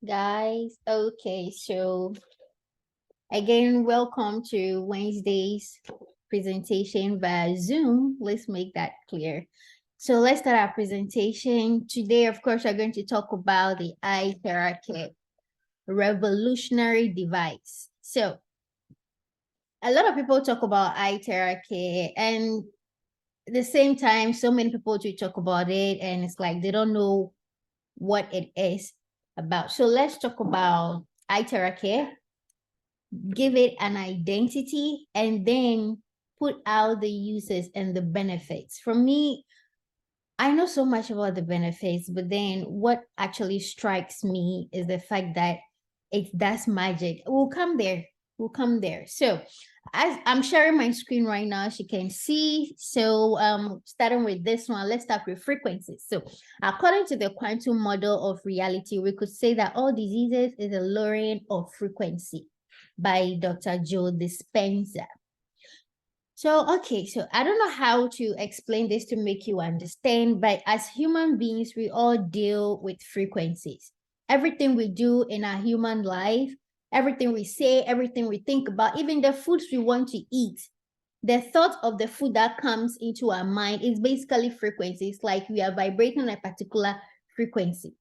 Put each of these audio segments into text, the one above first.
guys. Okay, so again, welcome to Wednesday's presentation via Zoom. Let's make that clear. So let's start our presentation. Today, of course, we're going to talk about the ITeraCare revolutionary device. So a lot of people talk about ITeraCare, and at the same time, so many people do talk about it, and it's like they don't know what it is about. So let's talk about ITeraCare, give it an identity, and then put out the uses and the benefits. For me, I know so much about the benefits, but then what actually strikes me is the fact that it does magic. We'll come there. We'll come there. So as I'm sharing my screen right now, as you can see. So starting with this one, let's start with frequencies. So according to the quantum model of reality, we could say that all diseases is a lowering of frequency by Dr. Joe Dispenza. So, okay, so I don't know how to explain this to make you understand, but as human beings, we all deal with frequencies. Everything we do in our human life, everything we say, everything we think about, even the foods we want to eat, the thought of the food that comes into our mind is basically frequencies, like we are vibrating a particular frequency.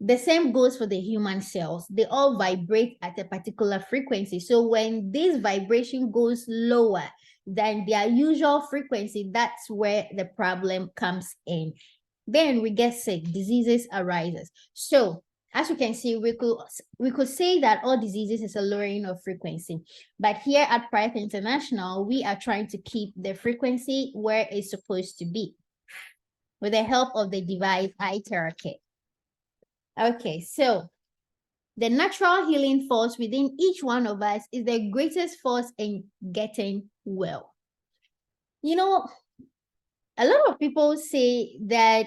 The same goes for the human cells. They all vibrate at a particular frequency. So when this vibration goes lower than their usual frequency, that's where the problem comes in. Then we get sick, diseases arises. So as you can see, we could say that all diseases is a lowering of frequency. But here at Prife International, we are trying to keep the frequency where it's supposed to be with the help of the device ITeraCare. Okay, so the natural healing force within each one of us is the greatest force in getting well. You know, a lot of people say that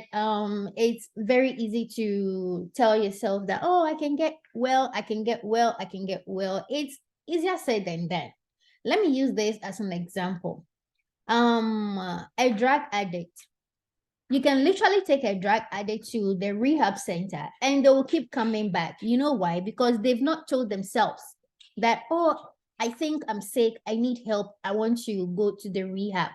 it's very easy to tell yourself that, oh, I can get well, I can get well, I can get well. It's easier said than done. Let me use this as an example. A drug addict, you can literally take a drug addict to the rehab center and they will keep coming back. You know why? Because they've not told themselves that, oh, I think I'm sick, I need help, I want to go to the rehab.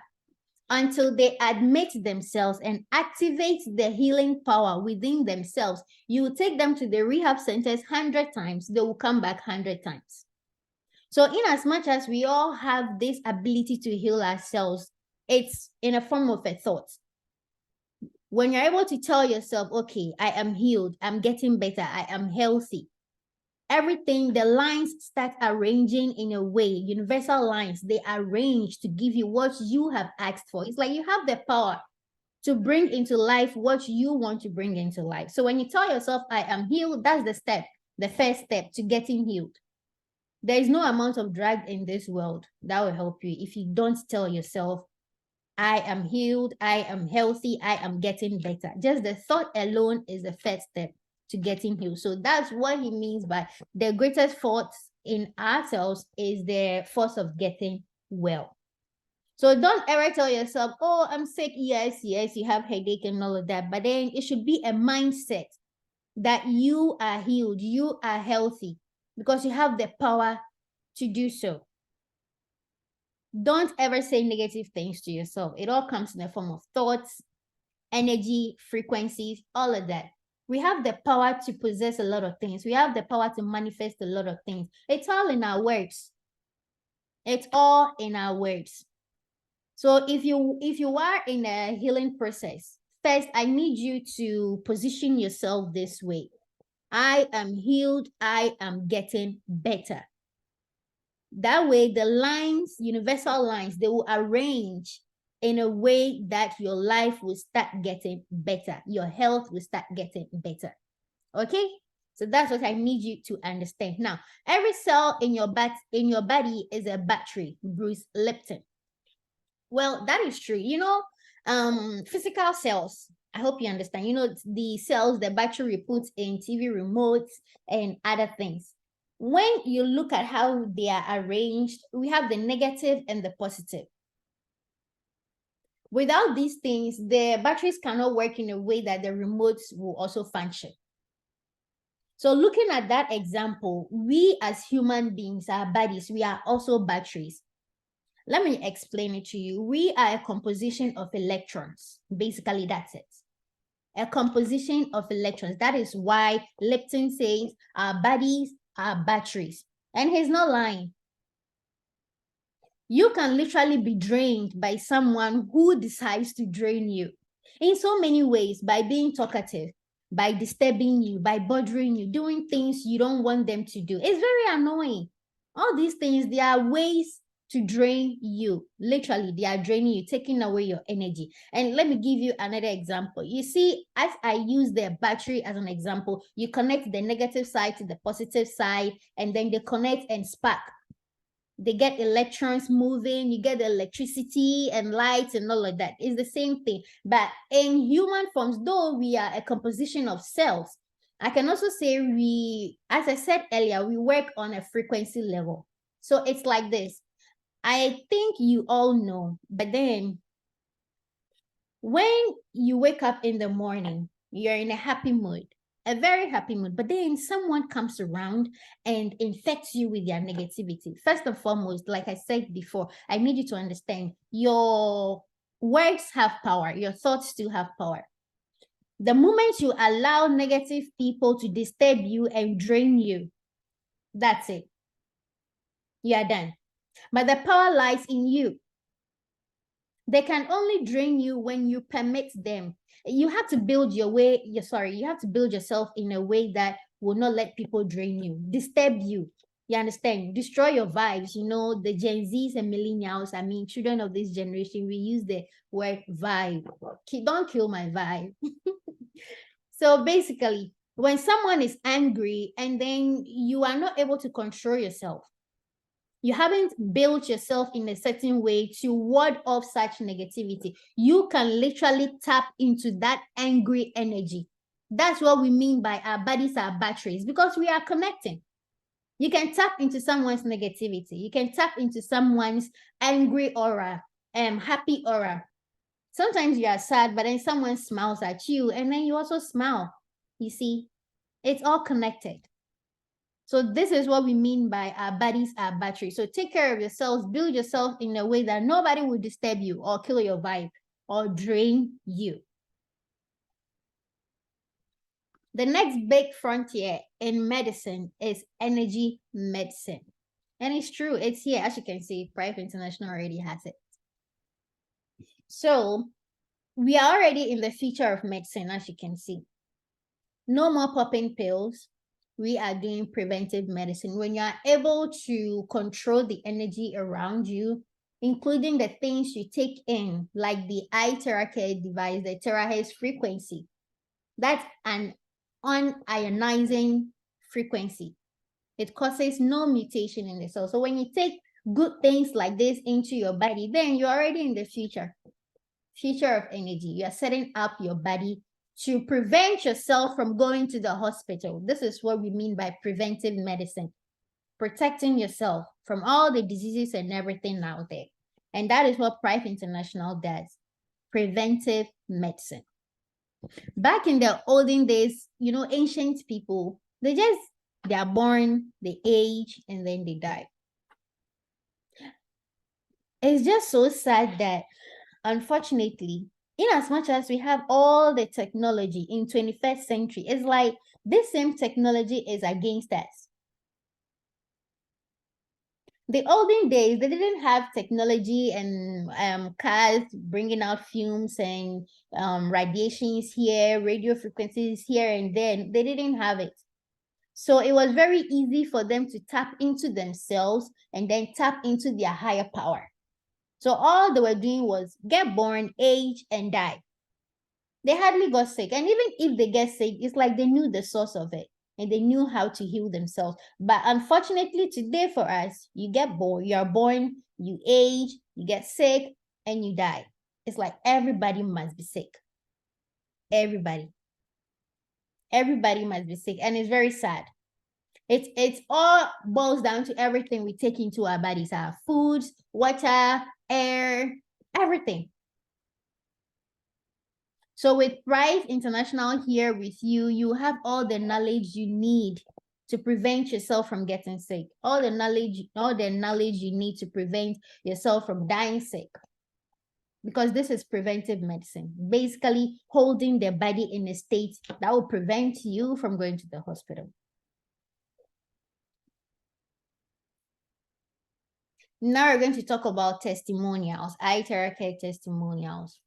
Until they admit themselves and activate the healing power within themselves, you will take them to the rehab centers 100 times, they will come back 100 times. So in as much as we all have this ability to heal ourselves, it's in a form of a thought. When you're able to tell yourself, okay, I am healed, I'm getting better, I am healthy, everything, the lines start arranging in a way, universal lines, they arrange to give you what you have asked for. It's like you have the power to bring into life what you want to bring into life. So when you tell yourself, I am healed, that's the step, the first step to getting healed. There is no amount of drug in this world that will help you if you don't tell yourself, I am healed, I am healthy, I am getting better. Just the thought alone is the first step to getting healed. So that's what he means by the greatest force in ourselves is the force of getting well. So don't ever tell yourself, oh, I'm sick. Yes, you have headache and all of that. But then it should be a mindset that you are healed, you are healthy, because you have the power to do so. Don't ever say negative things to yourself. It all comes in the form of thoughts, energy, frequencies, all of that. We have the power to possess a lot of things. We have the power to manifest a lot of things. It's all in our words. It's all in our words. So if you are in a healing process, first I need you to position yourself this way. I am healed. I am getting better. That way, the lines, universal lines, they will arrange in a way that your life will start getting better. Your health will start getting better. Okay? So that's what I need you to understand. Now, every cell in your body is a battery, Bruce Lipton. Well, that is true. Physical cells. I hope you understand. The cells the battery puts in TV remotes and other things. When you look at how they are arranged, we have the negative and the positive. Without these things, the batteries cannot work in a way that the remotes will also function. So looking at that example, we as human beings, our bodies, we are also batteries. Let me explain it to you. We are a composition of electrons. Basically, that's it. A composition of electrons. That is why Lipton says our bodies are batteries. And he's not lying. You can literally be drained by someone who decides to drain you in so many ways, by being talkative, by disturbing you, by bothering you, doing things you don't want them to do. It's very annoying. All these things, they are ways to drain you. Literally, they are draining you, taking away your energy. And let me give you another example. You see, as I use the battery as an example, you connect the negative side to the positive side, and then they connect and spark. They get electrons moving, you get the electricity and lights and all of that. It's the same thing. But in human forms, though we are a composition of cells, I can also say we, as I said earlier, we work on a frequency level. So it's like this. I think you all know, but then when you wake up in the morning, you're in a happy mood, a very happy mood, but then someone comes around and infects you with their negativity. First and foremost, like I said before, I need you to understand your words have power, your thoughts still have power. The moment you allow negative people to disturb you and drain you, that's it. You are done. But the power lies in you. They can only drain you when you permit them. You have to build your way, you have to build yourself in a way that will not let people drain you, disturb you. You understand? Destroy your vibes. You know, the Gen Zs and millennials, I mean, children of this generation, we use the word vibe. Don't kill my vibe. So basically, when someone is angry and then you are not able to control yourself, you haven't built yourself in a certain way to ward off such negativity, you can literally tap into that angry energy. That's what we mean by our bodies are batteries, because we are connecting. You can tap into someone's negativity. You can tap into someone's angry aura, happy aura. Sometimes you are sad, but then someone smiles at you and then you also smile. You see, it's all connected. So this is what we mean by our bodies are batteries. So take care of yourselves, build yourself in a way that nobody will disturb you or kill your vibe or drain you. The next big frontier in medicine is energy medicine. And it's true, it's here. As you can see, Prife International already has it. So we are already in the future of medicine, as you can see. No more popping pills. We are doing preventive medicine. When you are able to control the energy around you, including the things you take in, like the ITeraCare device, the terahertz frequency, that's an unionizing frequency. It causes no mutation in the cell. So when you take good things like this into your body, then you're already in the future of energy. You're setting up your body to prevent yourself from going to the hospital. This is what we mean by preventive medicine, protecting yourself from all the diseases and everything out there. And that is what Prife International does, preventive medicine. Back in the olden days, you know, ancient people, they are born, they age, and then they die. It's just so sad that, unfortunately, in as much as we have all the technology in 21st century, it's like this same technology is against us. The olden days, they didn't have technology and cars bringing out fumes and radiations here, radio frequencies here and then. They didn't have it. So it was very easy for them to tap into themselves and then tap into their higher power. So all they were doing was get born, age, and die. They hardly got sick. And even if they get sick, it's like they knew the source of it and they knew how to heal themselves. But unfortunately, today for us, you get born, you're born, you age, you get sick, and you die. It's like everybody must be sick. Everybody must be sick. And it's very sad. It's all boils down to everything we take into our bodies, our foods, water, air, everything. So with Prife International here with you, you have all the knowledge you need to prevent yourself from getting sick. All the knowledge you need to prevent yourself from dying sick. Because this is preventive medicine, basically holding the body in a state that will prevent you from going to the hospital. Now we're going to talk about testimonials, ITeraCare testimonials.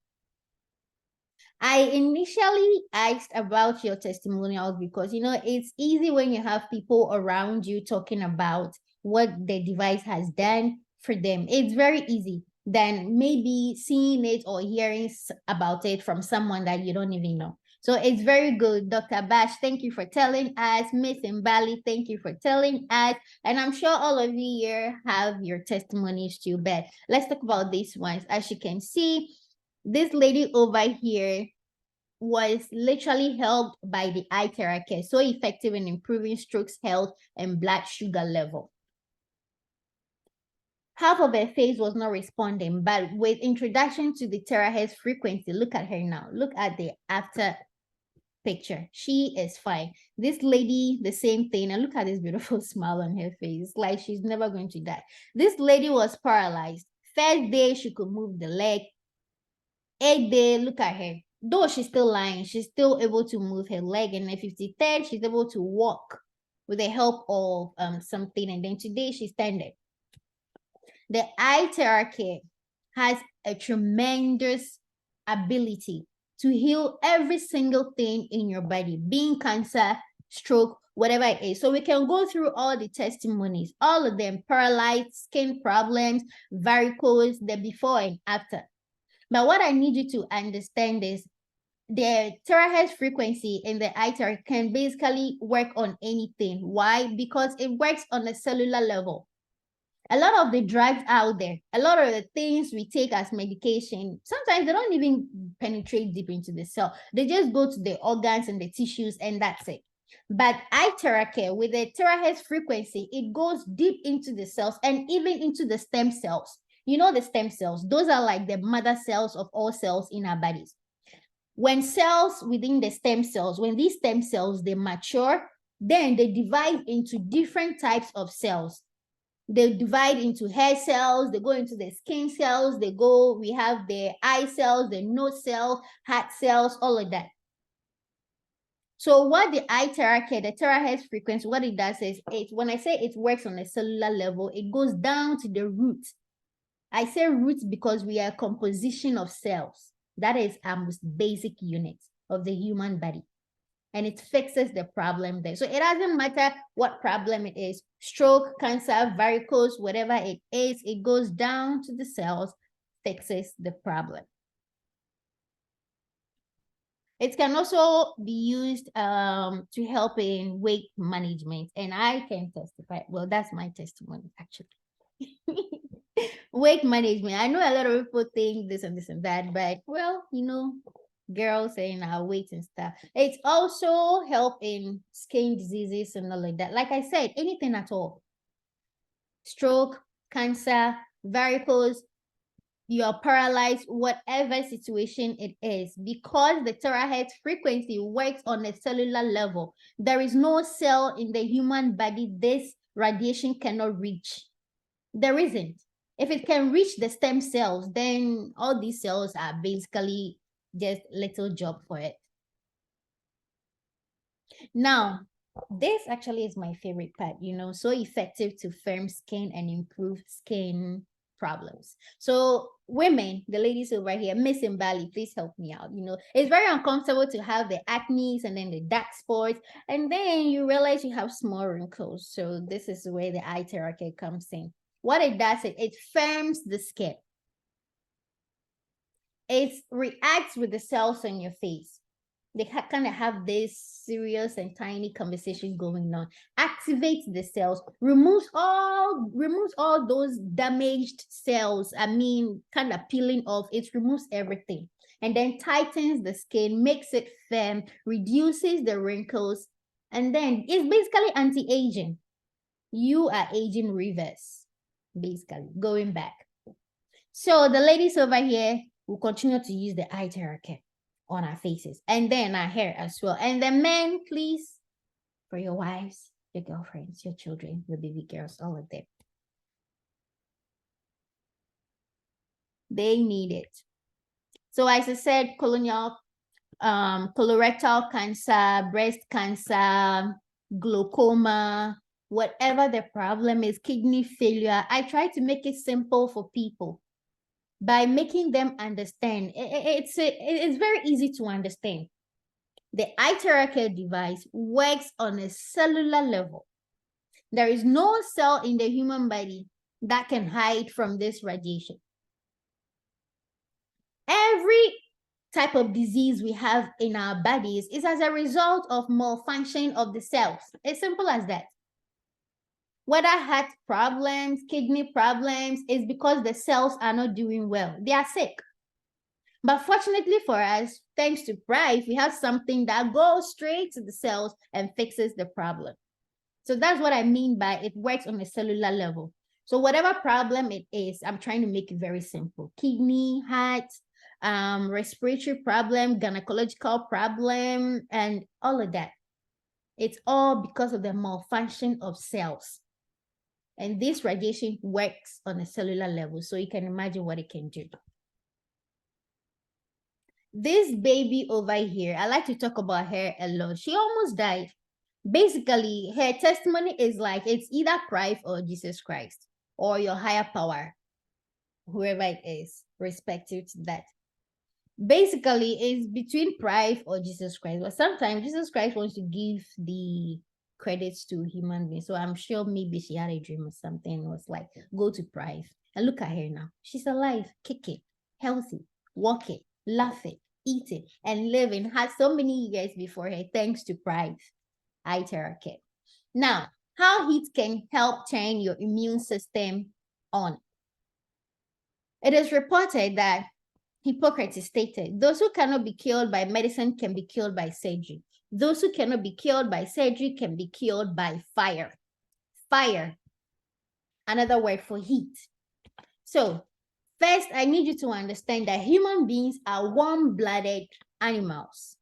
I initially asked about your testimonials because, you know, it's easy when you have people around you talking about what the device has done for them. It's very easy than maybe seeing it or hearing about it from someone that you don't even know. So it's very good. Dr. Bash, thank you for telling us. Miss Mbali, thank you for telling us. And I'm sure all of you here have your testimonies too. But let's talk about these ones. As you can see, this lady over here was literally helped by the ITeraCare, so effective in improving strokes health and blood sugar level. Half of her face was not responding, but with introduction to the terahertz frequency, look at her now. Look at the after picture. She is fine. This lady, the same thing. And look at this beautiful smile on her face. Like she's never going to die. This lady was paralyzed. First day, she could move the leg. 8th day, look at her. Though she's still lying, she's still able to move her leg. And the 53rd, she's able to walk with the help of something. And then today, she's standing. The ITeraCare has a tremendous ability to heal every single thing in your body, being cancer, stroke, whatever it is. So we can go through all the testimonies, all of them: paralyzed, skin problems, varicose, the before and after. But what I need you to understand is the terahertz frequency in the ITeraCare can basically work on anything. Why? Because it works on a cellular level. A lot of the drugs out there, a lot of the things we take as medication, sometimes they don't even penetrate deep into the cell. They just go to the organs and the tissues, and that's it. But ITeraCare, with the terahertz frequency, it goes deep into the cells and even into the stem cells. You know the stem cells, those are like the mother cells of all cells in our bodies. When cells within the stem cells, when these stem cells, they mature, then they divide into different types of cells. They divide into hair cells, they go into the skin cells, we have the eye cells, the nose cell, heart cells, all of that. So what the ITeraCare, the terahertz frequency, what it does is, when I say it works on a cellular level, it goes down to the root. I say roots because we are a composition of cells. That is our most basic unit of the human body. And it fixes the problem there. So it doesn't matter what problem it is, stroke, cancer, varicose, whatever it is, it goes down to the cells, fixes the problem. It can also be used to help in weight management. And I can testify, well, that's my testimony, actually. Weight management. I know a lot of people think this and this and that, but well, you know, girls saying our weight and stuff. It's also help in skin diseases and all like that. Like I said, anything at all. Stroke, cancer, varicose, you're paralyzed, whatever situation it is, because the terahertz frequency works on a cellular level. There is no cell in the human body this radiation cannot reach. There isn't. If it can reach the stem cells, then all these cells are basically just little job for it. Now, this actually is my favorite part, you know, so effective to firm skin and improve skin problems. So women, the ladies over here, Miss Mbali, please help me out. You know, it's very uncomfortable to have the acne and then the dark spots, and then you realize you have small wrinkles. So this is where the ITeraCare comes in. What it does is it firms the skin. It reacts with the cells on your face. They kind of have this serious and tiny conversation going on. Activates the cells, removes all those damaged cells. I mean, kind of peeling off. It removes everything, and then tightens the skin, makes it firm, reduces the wrinkles, and then it's basically anti-aging. You are aging reverse, basically going back. So the ladies over here will continue to use the ITeraCare on our faces, and then our hair as well. And the men, please, for your wives, your girlfriends, your children, your baby girls, all of them. They need it. So as I said, colorectal cancer, breast cancer, glaucoma, whatever the problem is, kidney failure, I try to make it simple for people by making them understand. It's very easy to understand. The ITeraCare device works on a cellular level. There is no cell in the human body that can hide from this radiation. Every type of disease we have in our bodies is as a result of malfunction of the cells. As simple as that. Whether heart problems, kidney problems, is because the cells are not doing well. They are sick. But fortunately for us, thanks to Prife, we have something that goes straight to the cells and fixes the problem. So that's what I mean by it works on a cellular level. So whatever problem it is, I'm trying to make it very simple. Kidney, heart, respiratory problem, gynecological problem, and all of that. It's all because of the malfunction of cells. And this radiation works on a cellular level, so you can imagine what it can do. This baby over here, I like to talk about her a lot. She almost died. Basically, her testimony is like it's either Prife or Jesus Christ or your higher power, whoever it is, respective to that. Basically, it's between Prife or Jesus Christ. But sometimes Jesus Christ wants to give the credits to human beings. So I'm sure maybe she had a dream or something and was like, go to Prife. And look at her now. She's alive, kicking, healthy, walking, laughing, eating, and living. Had so many years before her, thanks to Prife. ITeraCare. Now, how heat can help turn your immune system on. It is reported that Hippocrates stated, those who cannot be killed by medicine can be killed by surgery. Those who cannot be killed by surgery can be killed by fire. Fire, another word for heat. So, first, I need you to understand that human beings are warm-blooded animals,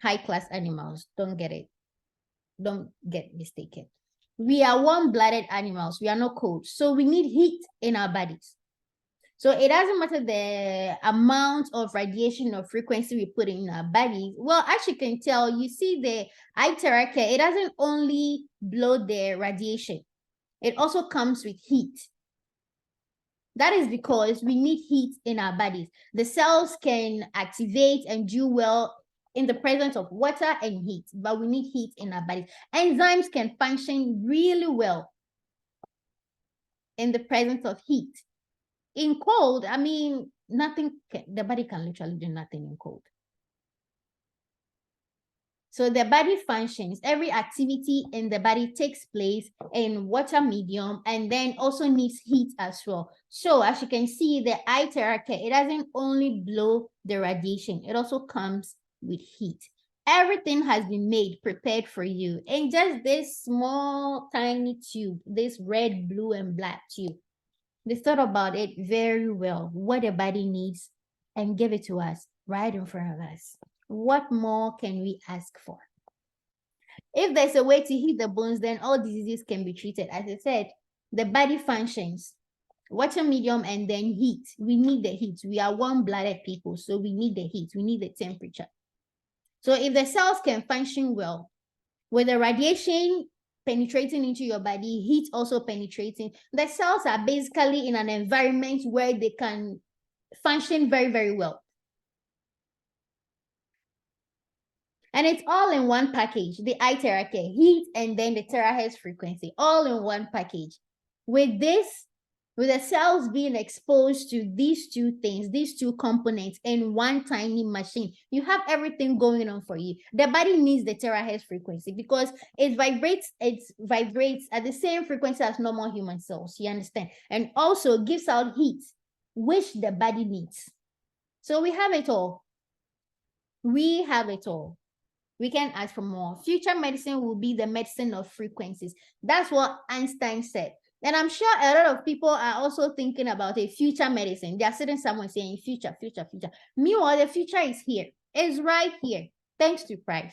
high-class animals. Don't get mistaken. We are warm-blooded animals. We are not cold. So we need heat in our bodies. So it doesn't matter the amount of radiation or frequency we put in our bodies. Well, as you can tell, you see the ITeraCare, it doesn't only blow the radiation. It also comes with heat. That is because we need heat in our bodies. The cells can activate and do well in the presence of water and heat, but we need heat in our bodies. Enzymes can function really well in the presence of heat. In cold, I mean, the body can literally do nothing in cold. So the body functions, every activity in the body takes place in water medium and then also needs heat as well. So as you can see, the ITeraCare, it doesn't only blow the radiation, it also comes with heat. Everything has been made, prepared for you in just this small, tiny tube, this red, blue, and black tube. They thought about it very well, what the body needs, and give it to us right in front of us. What more can we ask for? If there's a way to heat the bones, then all diseases can be treated. As I said, the body functions, water medium, and then heat. We need the heat. We are warm-blooded people, so we need the heat. We need the temperature. So if the cells can function well, with the radiation penetrating into your body, heat also penetrating, the cells are basically in an environment where they can function very, very well. And it's all in one package, the ITeraCare, heat and then the terahertz frequency, all in one package. With this, with the cells being exposed to these two things, these two components in one tiny machine, you have everything going on for you. The body needs the terahertz frequency because it vibrates at the same frequency as normal human cells, you understand? And also gives out heat, which the body needs. So we have it all. We have it all. We can ask for more. Future medicine will be the medicine of frequencies. That's what Einstein said. And I'm sure a lot of people are also thinking about a future medicine. They are sitting somewhere saying future, future, future. Meanwhile, the future is here. is right here, thanks to Prife.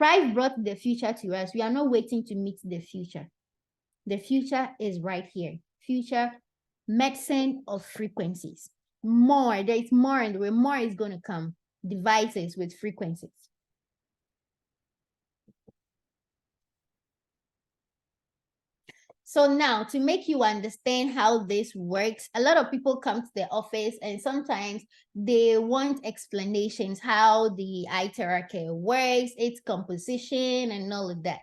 Prife brought the future to us. We are not waiting to meet the future. The future is right here. Future medicine of frequencies. More, there is more, and where more is going to come. Devices with frequencies. So now, to make you understand how this works, a lot of people come to the office and sometimes they want explanations how the ITeraCare works, its composition, and all of that.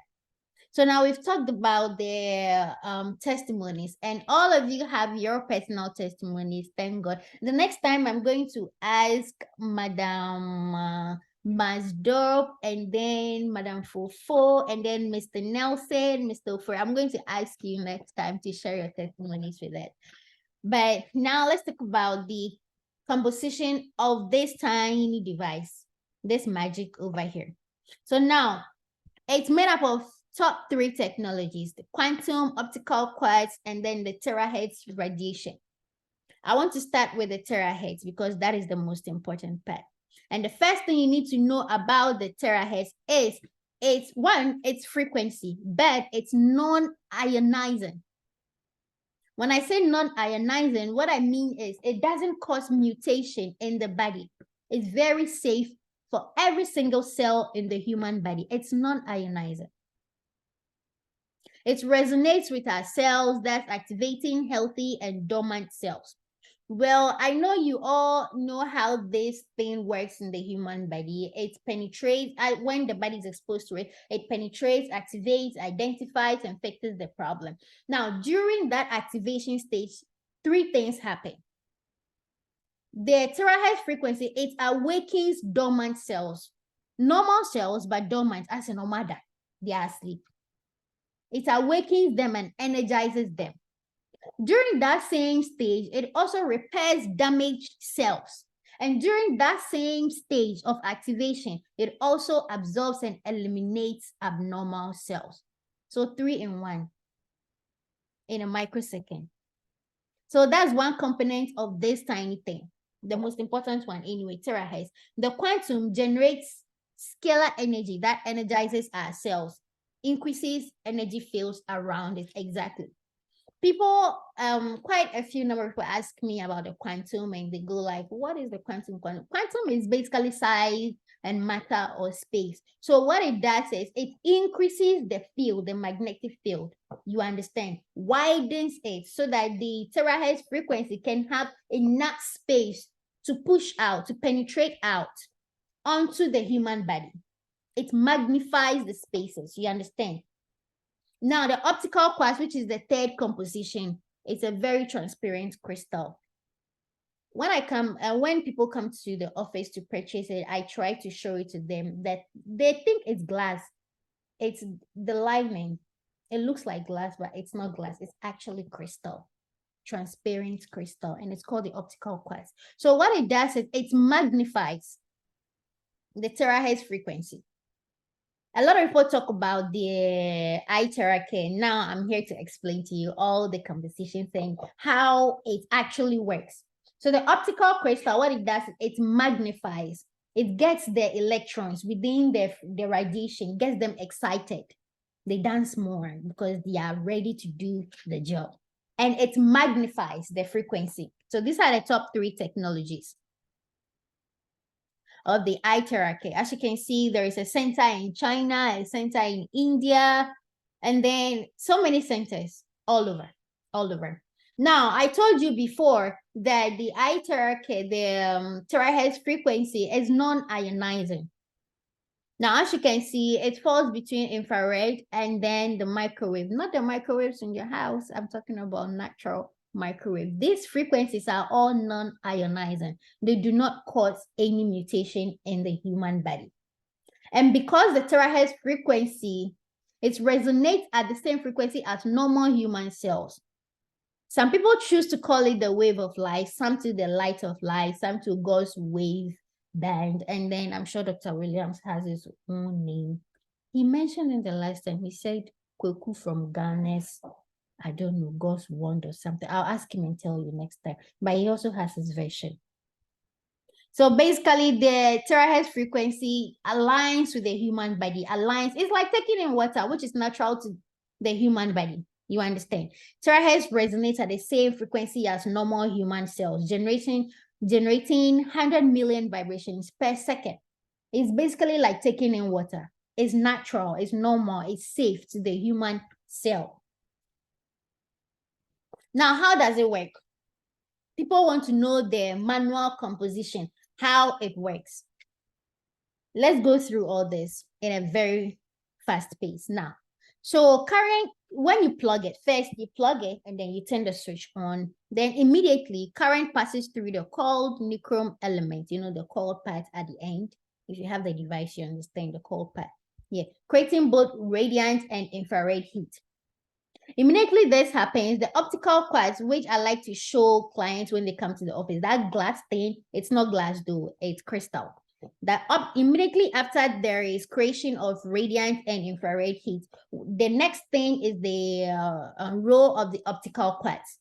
So now we've talked about their testimonies, and all of you have your personal testimonies, thank God. The next time I'm going to ask Madam Masdorp, and then Madam Fofo, and then Mr. Nelson, Mr. Ofer. I'm going to ask you next time to share your testimonies with that. But now let's talk about the composition of this tiny device, this magic over here. So now it's made up of top 3 technologies: the quantum, optical quartz, and then the terahertz radiation. I want to start with the terahertz because that is the most important part. And the first thing you need to know about the terahertz is its frequency, but it's non-ionizing. When I say non-ionizing, what I mean is it doesn't cause mutation in the body. It's very safe for every single cell in the human body. It's non-ionizing. It resonates with our cells, that's activating healthy and dormant cells. Well, I know you all know how this thing works in the human body. It penetrates, when the body is exposed to it, it penetrates, activates, identifies, and fixes the problem. Now, during that activation stage, 3 things happen. The terahertz frequency, it awakens dormant cells. Normal cells, but dormant, as in normal, they are asleep. It awakens them and energizes them. During that same stage, it also repairs damaged cells. And during that same stage of activation, it also absorbs and eliminates abnormal cells. So 3 in 1 in a microsecond. So that's one component of this tiny thing. The most important one anyway, terahertz. The quantum generates scalar energy that energizes our cells, increases energy fields around it. Exactly. People, quite a few number of people ask me about the quantum, and they go like, what is the quantum? Quantum is basically size and matter or space. So what it does is it increases the field, the magnetic field. You understand? Widens it so that the terahertz frequency can have enough space to push out, to penetrate out onto the human body. It magnifies the spaces. You understand? Now, the optical quartz, which is the 3rd composition, it's a very transparent crystal. When people come to the office to purchase it, I try to show it to them that they think it's glass. It's the lining. It looks like glass, but it's not glass. It's actually crystal, transparent crystal, and it's called the optical quartz. So what it does is it magnifies the terahertz frequency. A lot of people talk about the ITeraCare. Now I'm here to explain to you all the composition thing, how it actually works. So the optical crystal, what it does, it magnifies. It gets the electrons within the radiation, gets them excited. They dance more because they are ready to do the job. And it magnifies the frequency. So these are the top 3 technologies of the ITeraCare. As you can see, there is a center in China, a center in India, and then so many centers all over. Now, I told you before that the ITeraCare, the terahertz frequency is non-ionizing. Now, as you can see, it falls between infrared and then the microwave. Not the microwaves in your house. I'm talking about natural microwave. These frequencies are all non-ionizing. They do not cause any mutation in the human body. And because the terahertz frequency, it resonates at the same frequency as normal human cells. Some people choose to call it the wave of light, some to the light of light, some to God's wave band. And then I'm sure Dr. Williams has his own name. He mentioned in the last time, he said Kweku from Ghana's, I don't know, God's wand or something. I'll ask him and tell you next time. But he also has his version. So basically, the terahertz frequency aligns with the human body. Aligns. It's like taking in water, which is natural to the human body. You understand? Terahertz resonates at the same frequency as normal human cells, generating 100 million vibrations per second. It's basically like taking in water. It's natural, it's normal, it's safe to the human cell. Now, how does it work? People want to know the manual composition, how it works. Let's go through all this in a very fast pace now. So current, when you plug it, first you plug it and then you turn the switch on. Then immediately current passes through the cold nichrome element, you know, the cold part at the end. If you have the device, you understand the cold part. Yeah, creating both radiant and infrared heat. Immediately this happens, the optical quartz, which I like to show clients when they come to the office, that glass thing, it's not glass though, it's crystal. That immediately after there is creation of radiant and infrared heat, the next thing is the row of the optical quartz.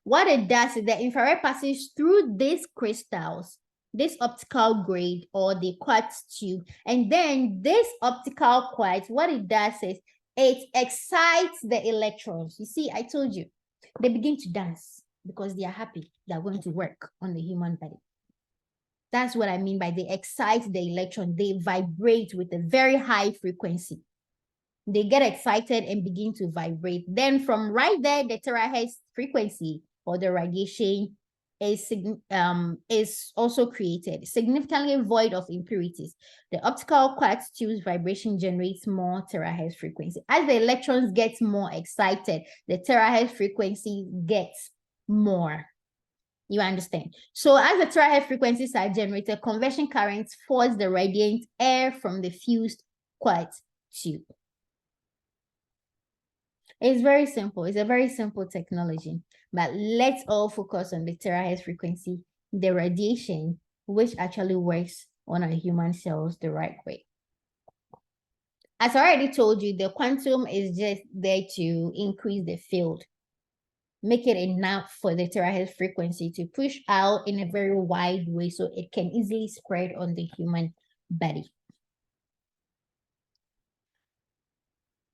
What it does is the infrared passes through these crystals, this optical grade or the quartz tube, and then this optical quartz, what it does is it excites the electrons. You see, I told you, they begin to dance because they are happy they're going to work on the human body. That's what I mean by they excite the electron. They vibrate with a very high frequency. They get excited and begin to vibrate. Then from right there, the terahertz frequency or the radiation is also created, significantly void of impurities. The optical quartz tube's vibration generates more terahertz frequency. As the electrons get more excited, the terahertz frequency gets more. You understand? So as the terahertz frequencies are generated, convection currents force the radiant air from the fused quartz tube. It's very simple. It's a very simple technology, but let's all focus on the terahertz frequency, the radiation, which actually works on our human cells the right way. As I already told you, the quantum is just there to increase the field, make it enough for the terahertz frequency to push out in a very wide way so it can easily spread on the human body.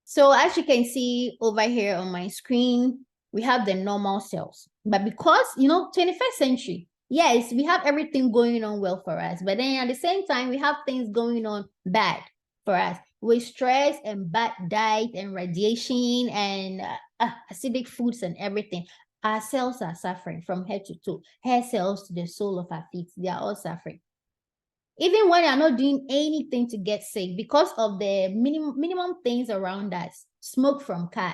So as you can see over here on my screen, we have the normal cells. But because, 21st century, yes, we have everything going on well for us. But then at the same time, we have things going on bad for us with stress and bad diet and radiation and acidic foods and everything. Our cells are suffering from head to toe, hair cells to the sole of our feet. They are all suffering. Even when you're not doing anything to get sick, because of the minimum things around us, smoke from cars,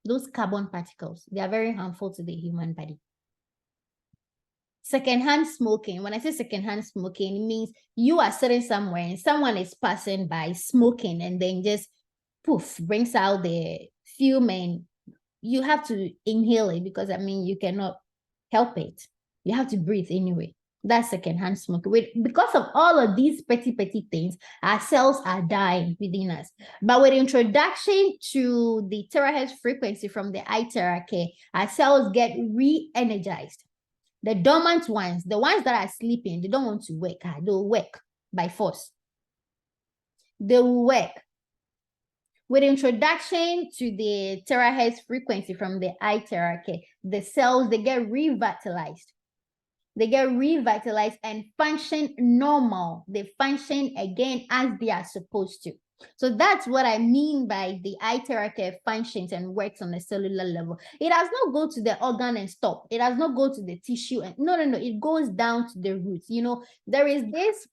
those carbon particles, they are very harmful to the human body. Secondhand smoking, when I say secondhand smoking, it means you are sitting somewhere and someone is passing by smoking and then just poof, brings out the fume and you have to inhale it because, you cannot help it. You have to breathe anyway. That's secondhand smoke. Because of all of these petty things, our cells are dying within us. But with introduction to the terahertz frequency from the ITeraCare, our cells get re-energized. The dormant ones, the ones that are sleeping, they don't want to wake. They'll wake by force. They will wake. With introduction to the terahertz frequency from the ITeraCare, the cells, they get revitalized. They get revitalized and function normal. They function again as they are supposed to. So that's what I mean by the ITeraCare functions and works on a cellular level. It does not go to the organ and stop. It does not go to the tissue. And no. It goes down to the roots. There is this,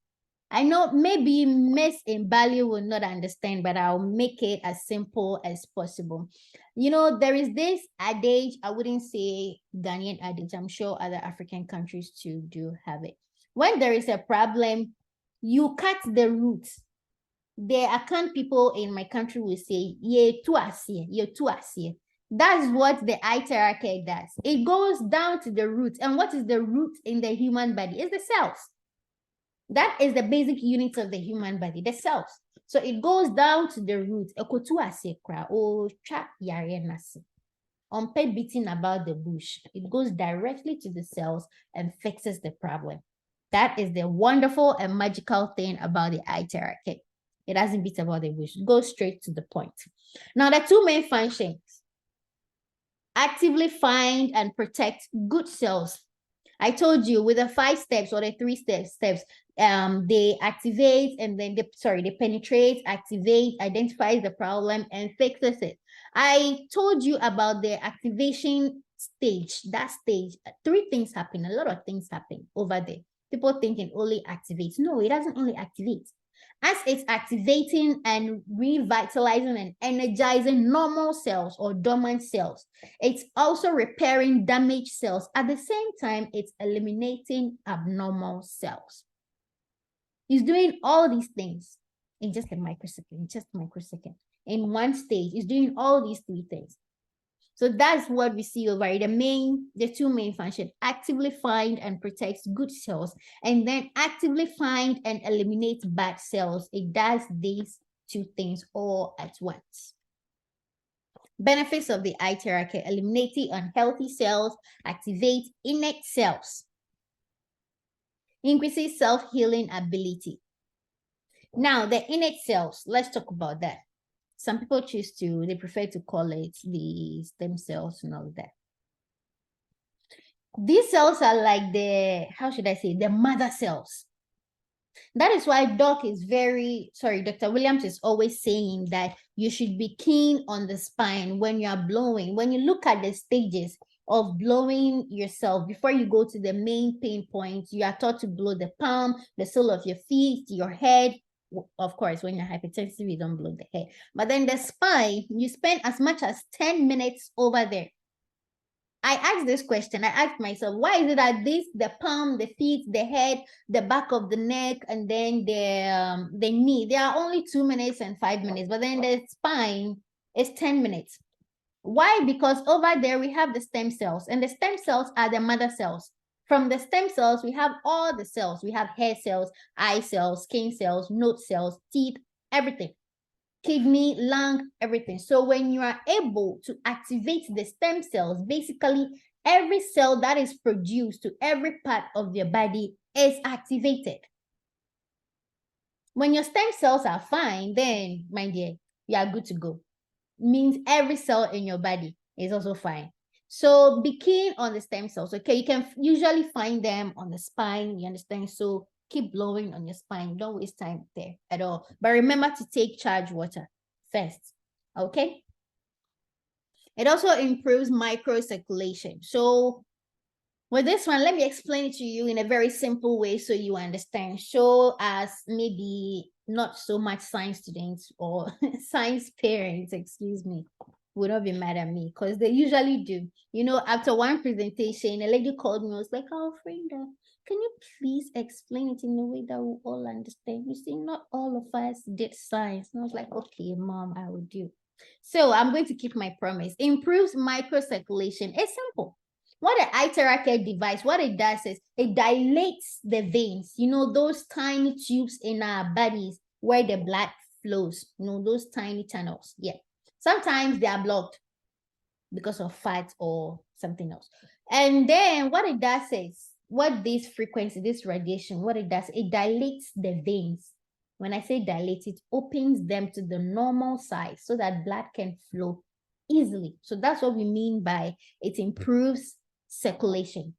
I know maybe Miss Imbali will not understand, but I'll make it as simple as possible. There is this adage, I wouldn't say Ghanaian adage, I'm sure other African countries too do have it. When there is a problem, you cut the roots. The Akan people in my country will say, ye tu asie, ye tu asie. That's what the ITeraCare does. It goes down to the roots. And what is the root in the human body? It's the cells. That is the basic unit of the human body, the cells. So it goes down to the root. On beating about the bush, it goes directly to the cells and fixes the problem. That is the wonderful and magical thing about the ITeraCare. It doesn't beat about the bush. Go straight to the point. Now, the two main functions: actively find and protect good cells. I told you with the 5 steps or the 3 steps, they activate and then they penetrate, activate, identifies the problem and fixes it. I told you about the activation stage. That stage, 3 things happen. A lot of things happen over there. People think it only activates. No, it doesn't only activate. As it's activating and revitalizing and energizing normal cells or dormant cells, it's also repairing damaged cells. At the same time, it's eliminating abnormal cells. It's doing all these things in just a microsecond, in one stage. It's doing all these 3 things. So that's what we see over here. The 2 main functions: actively find and protects good cells, and then actively find and eliminate bad cells. It does these 2 things all at once. Benefits of the ITeraCare: eliminating unhealthy cells, activate innate cells, increases self-healing ability. Now, the innate cells, let's talk about that. Some people they prefer to call it the stem cells and all that. These cells are like the mother cells. That is why Dr. Williams is always saying that you should be keen on the spine when you are blowing. When you look at the stages of blowing yourself, before you go to the main pain points, you are taught to blow the palm, the sole of your feet, your head. Of course, when you're hypertensive, you don't blow the head. But then the spine, you spend as much as 10 minutes over there. I asked this question. I asked myself, why is it that the palm, the feet, the head, the back of the neck, and then the knee, they are only 2 minutes and 5 minutes, but then the spine is 10 minutes. Why? Because over there we have the stem cells, and the stem cells are the mother cells. From the stem cells, we have all the cells. We have hair cells, eye cells, skin cells, nose cells, teeth, everything. Kidney, lung, everything. So when you are able to activate the stem cells, basically every cell that is produced to every part of your body is activated. When your stem cells are fine, then, my dear, you are good to go. Means every cell in your body is also fine. So be keen on the stem cells, okay? You can usually find them on the spine, you understand? So keep blowing on your spine. Don't waste time there at all. But remember to take charged water first, okay? It also improves microcirculation. So with this one, let me explain it to you in a very simple way so you understand. So as maybe not so much science students or science parents, excuse me, would not be mad at me because they usually do. You know, after one presentation, a lady called me and was like, "Oh, Frida, can you please explain it in a way that we all understand? You see, not all of us did science." And I was like, "Okay, mom, I will do." So I'm going to keep my promise. Improves microcirculation. It's simple. What the ITeraCare device, what it does is it dilates the veins, you know, those tiny tubes in our bodies where the blood flows, you know, those tiny tunnels. Yeah. Sometimes they are blocked because of fat or something else. And then what it does is, what this frequency, this radiation, what it does, it dilates the veins. When I say dilate, it opens them to the normal size so that blood can flow easily. So that's what we mean by it improves circulation.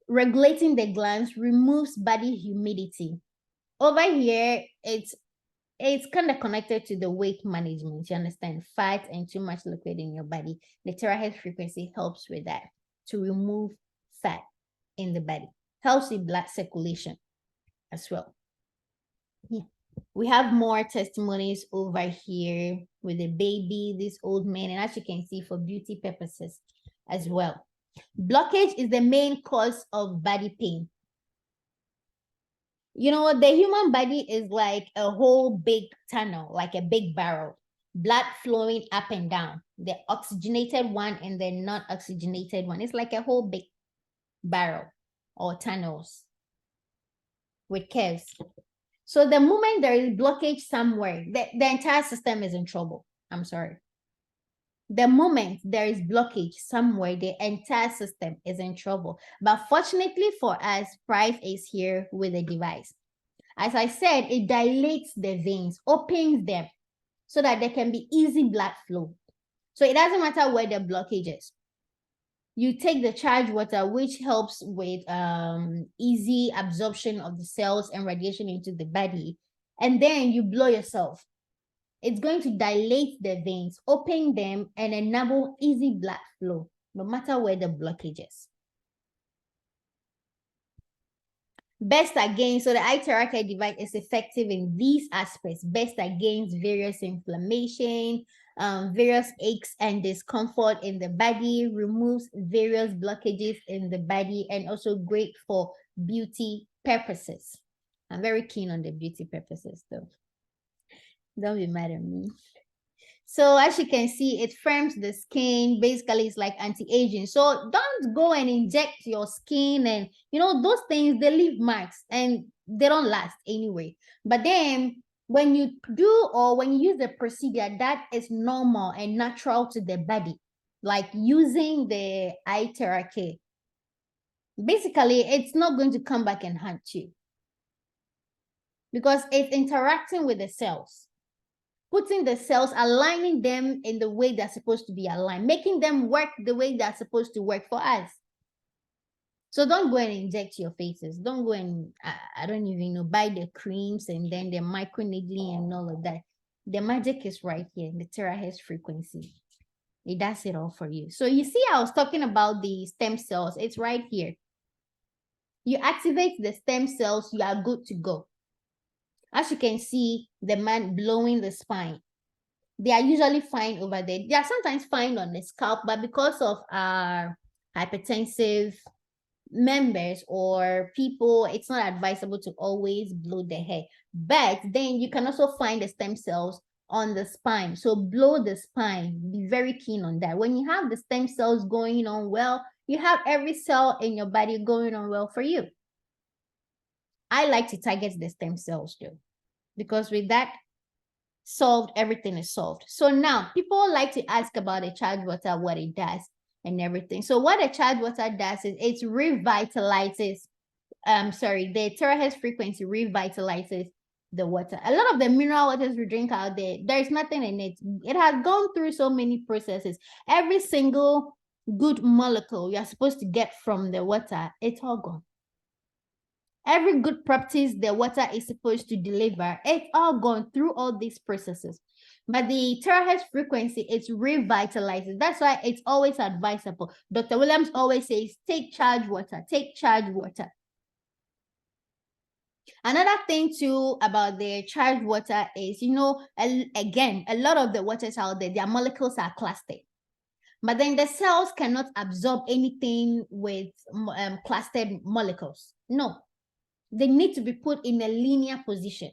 Regulating the glands, removes body humidity. Over here, it's kind of connected to the weight management. You understand? Fat and too much liquid in your body. The terahertz frequency helps with that, to remove fat in the body. Helps with blood circulation as well. Yeah. We have more testimonies over here with the baby, this old man, and as you can see, for beauty purposes as well. Blockage is the main cause of body pain. You know, the human body is like a whole big tunnel, like a big barrel, blood flowing up and down, the oxygenated one and the not oxygenated one. It's like a whole big barrel or tunnels with curves. So the moment there is blockage somewhere, the entire system is in trouble. I'm sorry. The moment there is blockage somewhere, the entire system is in trouble. But fortunately for us, Prife is here with a device. As I said, it dilates the veins, opens them so that there can be easy blood flow. So it doesn't matter where the blockage is. You take the charged water, which helps with easy absorption of the cells and radiation into the body, and then you blow yourself. It's going to dilate the veins, open them, and enable easy blood flow, no matter where the blockage is. Best against, so the ITeraCare device is effective in these aspects, best against various inflammation, various aches and discomfort in the body, removes various blockages in the body, and also great for beauty purposes. I'm very keen on the beauty purposes though. Don't be mad at me. So as you can see, it firms the skin. Basically, it's like anti-aging. So don't go and inject your skin, and those things, they leave marks and they don't last anyway. But then when you do, or when you use the procedure that is normal and natural to the body, like using the ITeraCare, basically it's not going to come back and haunt you because it's interacting with the cells, putting the cells, aligning them in the way they're supposed to be aligned, making them work the way they're supposed to work for us. So don't go and inject your faces. Don't go and, I don't even know, buy the creams and then the microneedling and all of that. The magic is right here, the terahertz frequency. It does it all for you. So you see, I was talking about the stem cells. It's right here. You activate the stem cells, you are good to go. As you can see, the man blowing the spine. They are usually fine over there. They are sometimes fine on the scalp, but because of our hypertensive members or people, it's not advisable to always blow the hair. But then you can also find the stem cells on the spine. So blow the spine. Be very keen on that. When you have the stem cells going on well, you have every cell in your body going on well for you. I like to target the stem cells though, because with that, solved, everything is solved. So now people like to ask about the charged water, what it does and everything. So what the charged water does is it revitalizes, the terahertz frequency revitalizes the water. A lot of the mineral waters we drink out there's nothing in it. It has gone through so many processes. Every single good molecule you're supposed to get from the water, it's all gone. Every good properties the water is supposed to deliver, it's all gone through all these processes. But the terahertz frequency, it's revitalizes. That's why it's always advisable. Dr. Williams always says, take charged water, take charged water. Another thing too about the charged water is, again, a lot of the waters out there, their molecules are clustered. But then the cells cannot absorb anything with clustered molecules. No. They need to be put in a linear position.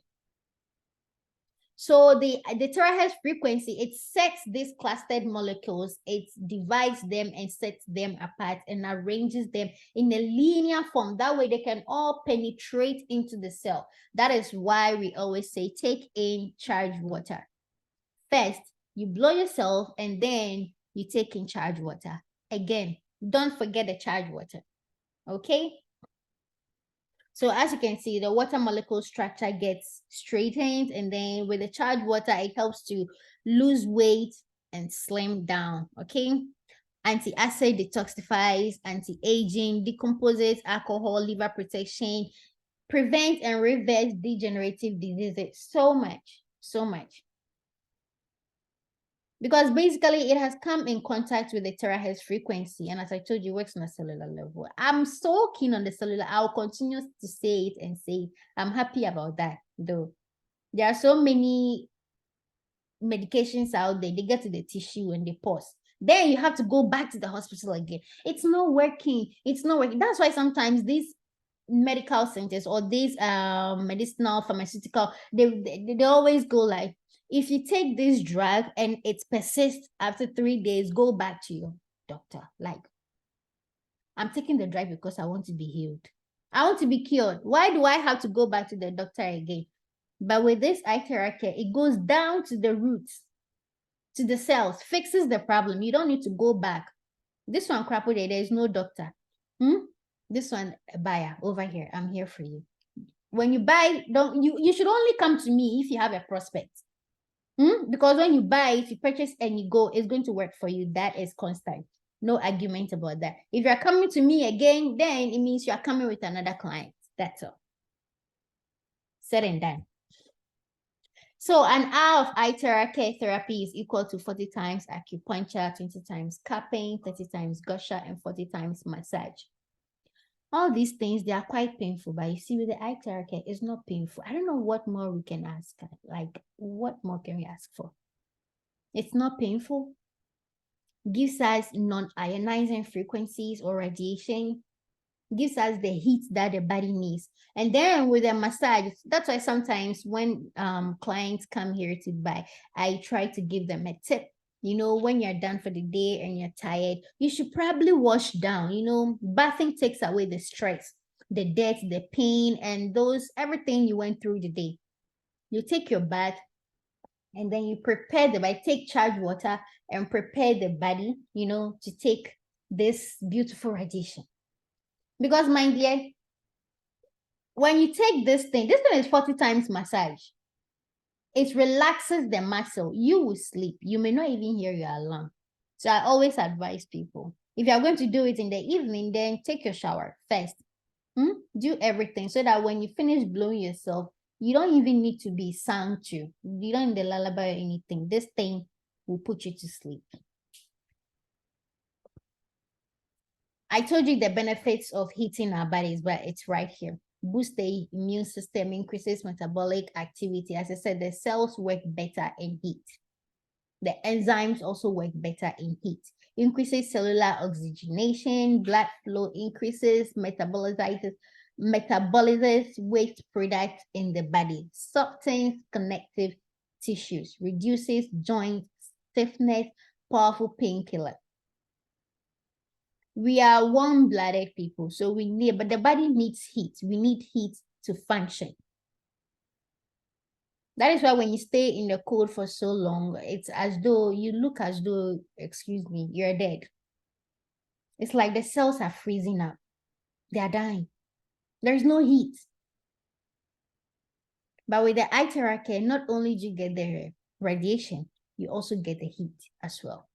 So the terahertz frequency, it sets these clustered molecules, it divides them and sets them apart and arranges them in a linear form. That way they can all penetrate into the cell. That is why we always say take in charged water. First, you blow yourself and then you take in charged water. Again, don't forget the charged water. Okay? So as you can see, the water molecule structure gets straightened, and then with the charged water, it helps to lose weight and slim down, okay? Anti-acid detoxifies, anti-aging, decomposes alcohol, liver protection, prevents and reverse degenerative diseases. So much. Because basically it has come in contact with the terahertz frequency, and as I told you, it works on a cellular level. I'm so keen on the cellular. I'll continue to say it and say it. I'm happy about that though. There are so many medications out there, they get to the tissue and they pause. Then you have to go back to the hospital again. It's not working. That's why sometimes these medical centers or these medicinal pharmaceutical, they always go like, if you take this drug and it persists after 3 days, go back to your doctor. Like, I'm taking the drug because I want to be healed. I want to be cured. Why do I have to go back to the doctor again? But with this ITeraCare, it goes down to the roots. to the cells, fixes the problem. You don't need to go back. This one, crap with it, there is no doctor. This one, buyer over here. I'm here for you. When you buy, you should only come to me if you have a prospect. Because when you buy it, you purchase and you go, it's going to work for you. That is constant. No argument about that. If you're coming to me again, then it means you're coming with another client. That's all. Said and done. So an hour of ITeraCare therapy is equal to 40 times acupuncture, 20 times cupping, 30 times gusher, and 40 times massage. All these things, they are quite painful, but you see with the ITeraCare, it's not painful. I don't know what more we can ask. Like, what more can we ask for? It's not painful. Gives us non-ionizing frequencies or radiation, gives us the heat that the body needs. And then with a massage, that's why sometimes when clients come here to buy, I try to give them a tip. You know, when you're done for the day and you're tired, you should probably wash down. You know, bathing takes away the stress, the dirt, the pain, and everything you went through the day. You take your bath, and then you prepare the body, take charged water and prepare the body, you know, to take this beautiful radiation. Because, my dear, when you take this thing is 40 times massage. It relaxes the muscle. You will sleep. You may not even hear your alarm. So I always advise people, if you're going to do it in the evening, then take your shower first. Do everything so that when you finish blowing yourself, you don't even need to be sung to. You don't need the lullaby or anything. This thing will put you to sleep. I told you the benefits of heating our bodies, but it's right here. Boost the immune system, increases metabolic activity. As I said, the cells work better in heat. The enzymes also work better in heat. Increases cellular oxygenation, blood flow increases, metabolizes waste products in the body, softens connective tissues, reduces joint stiffness, powerful painkiller. We are warm-blooded people, so but the body needs heat. We need heat to function. That is why when you stay in the cold for so long, it's as though you look as though, excuse me, you're dead. It's like the cells are freezing up. They are dying. There's no heat. But with the ITeraCare, not only do you get the radiation, you also get the heat as well.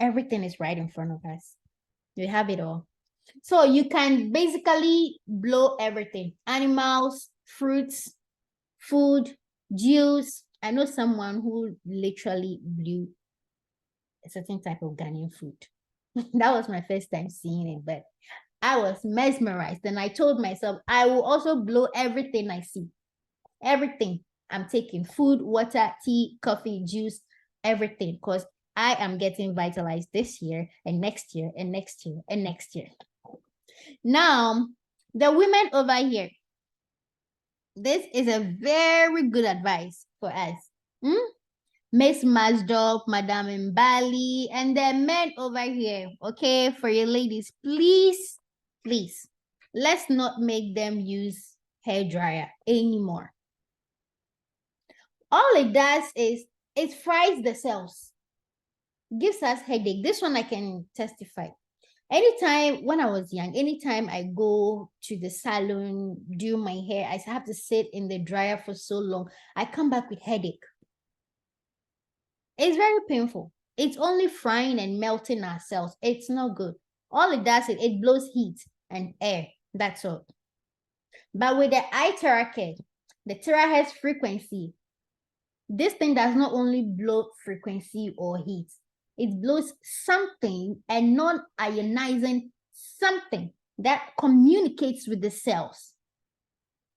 Everything is right in front of us. You have it all. So you can basically blow everything. Animals, fruits, food, juice. I know someone who literally blew a certain type of Ghanaian food. That was my first time seeing it, but I was mesmerized. And I told myself, I will also blow everything I see. Everything. I'm taking food, water, tea, coffee, juice, everything, because I am getting vitalized this year and next year and next year and next year. Now, the women over here, this is a very good advice for us. Miss Masdorf, Madame Mbali, and the men over here, okay, for your ladies, please, let's not make them use hair dryer anymore. All it does is it fries the cells, gives us headache. This one I can testify. Anytime when I was young, anytime I go to the salon, do my hair, I have to sit in the dryer for so long. I come back with headache. It's very painful. It's only frying and melting our cells. It's not good. All it does is it blows heat and air. That's all. But with the ITeraCare, the terahertz frequency, this thing does not only blow frequency or heat. It blows something, a non-ionizing something that communicates with the cells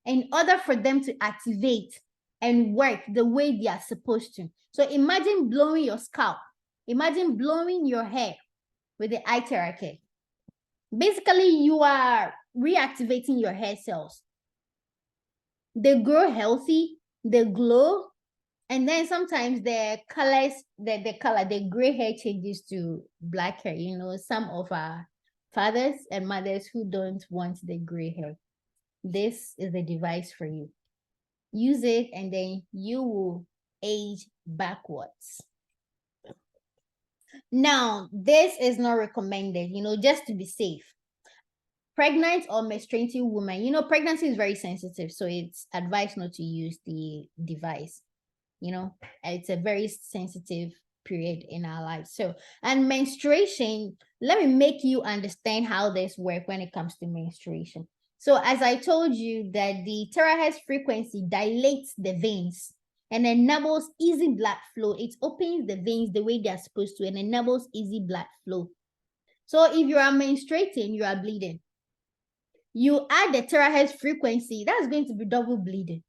in order for them to activate and work the way they are supposed to. So imagine blowing your scalp. Imagine blowing your hair with the ITeraCare. Basically, you are reactivating your hair cells. They grow healthy, they glow, and then sometimes the colors, the gray hair changes to black hair. You know, some of our fathers and mothers who don't want the gray hair. This is the device for you. Use it and then you will age backwards. Now, this is not recommended, just to be safe. Pregnant or menstruating women, pregnancy is very sensitive, so it's advised not to use the device. It's a very sensitive period in our lives. So, and menstruation, let me make you understand how this works when it comes to menstruation. So, as I told you, that the terahertz frequency dilates the veins and enables easy blood flow. It opens the veins the way they're supposed to and enables easy blood flow. So, if you are menstruating, you are bleeding. You add the terahertz frequency, that's going to be double bleeding.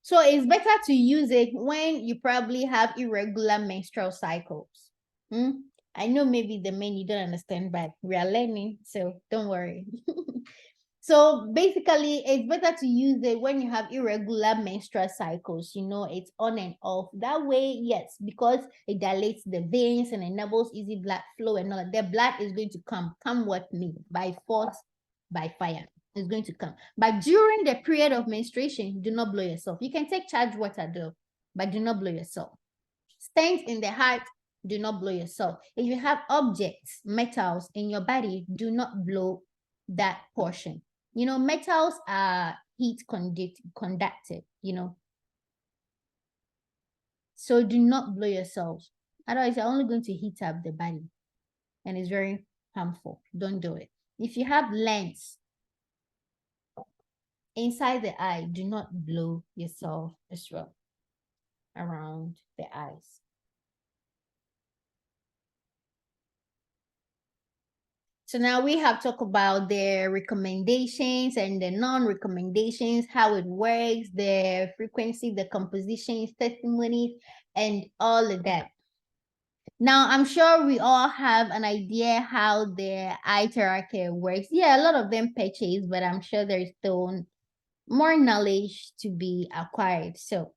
So it's better to use it when you probably have irregular menstrual cycles. I know maybe the men you don't understand, but we are learning, so don't worry. So basically, it's better to use it when you have irregular menstrual cycles. It's on and off. That way, yes, because it dilates the veins and enables easy blood flow and all. The blood is going to come what may, by force, by fire. It's going to come. But during the period of menstruation, do not blow yourself. You can take charged water though, but do not blow yourself. Stents in the heart, do not blow yourself. If you have objects, metals in your body, do not blow that portion. Metals are heat conductive, so do not blow yourselves. Otherwise, you're only going to heat up the body and it's very harmful. Don't do it. If you have lens inside the eye, do not blow yourself as well around the eyes. So now we have talked about the recommendations and the non-recommendations, how it works, the frequency, the compositions, testimonies, and all of that. Now, I'm sure we all have an idea how the ITeraCare works. Yeah, a lot of them purchase, but I'm sure there's still more knowledge to be acquired. So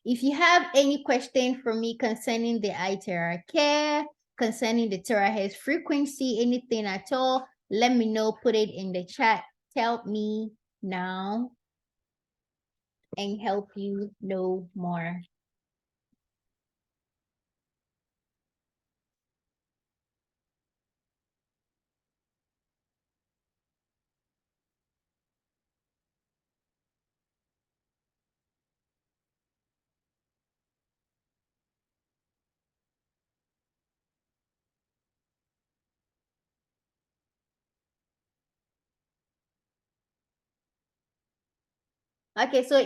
if you have any question for me concerning the ITeraCare, concerning the terahertz frequency, anything at all, let me know, put it in the chat. Tell me now and help you know more. Okay, so